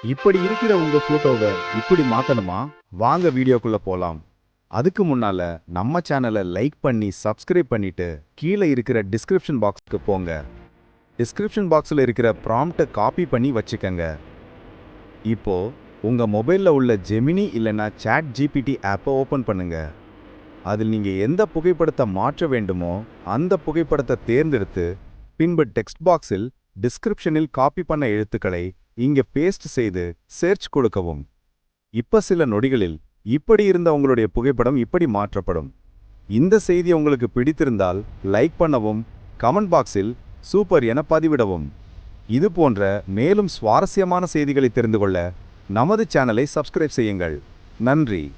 இப்படி இருக்கிற உங்க போட்டோவை இப்படி மாத்தணுமா? வாங்க வீடியோக்குள்ள போலாம். அதுக்கு முன்னால நம்ம சேனலை லைக் பண்ணி சப்ஸ்கிரைப் பண்ணிட்டு கீழே இருக்கிற டிஸ்கிரிப்ஷன் பாக்ஸ்க்கு போங்க. டிஸ்கிரிப்ஷன் பாக்ஸ்ல இருக்கிற ப்ராம்ப்டை காப்பி பண்ணி வச்சுக்கங்க. இப்போ உங்க மொபைல்ல உள்ள ஜெமினி இல்லைன்னா சாட் ஜிபிடி ஆப்பை ஓபன் பண்ணுங்க. அதில் நீங்க எந்த புகைப்படத்தை மாற்ற வேண்டுமோ அந்த புகைப்படத்தை தேர்ந்தெடுத்து பின்பு டெக்ஸ்ட் பாக்ஸில் டிஸ்கிரிப்ஷனில் காப்பி பண்ண எழுத்துக்களை இங்க பேஸ்ட் செய்து சர்ச் கொடுக்கவும். இப்ப சில நொடிகளில் இப்படி இருந்த உங்களுடைய புகைப்படம் இப்படி மாற்றப்படும். இந்த செய்தி உங்களுக்கு பிடித்திருந்தால் லைக் பண்ணவும், கமெண்ட் பாக்ஸில் சூப்பர் என பதிவிடவும். இது போன்ற மேலும் சுவாரஸ்யமான செய்திகளை தெரிந்து கொள்ள நமது சேனலை சப்ஸ்கிரைப் செய்யுங்கள். நன்றி.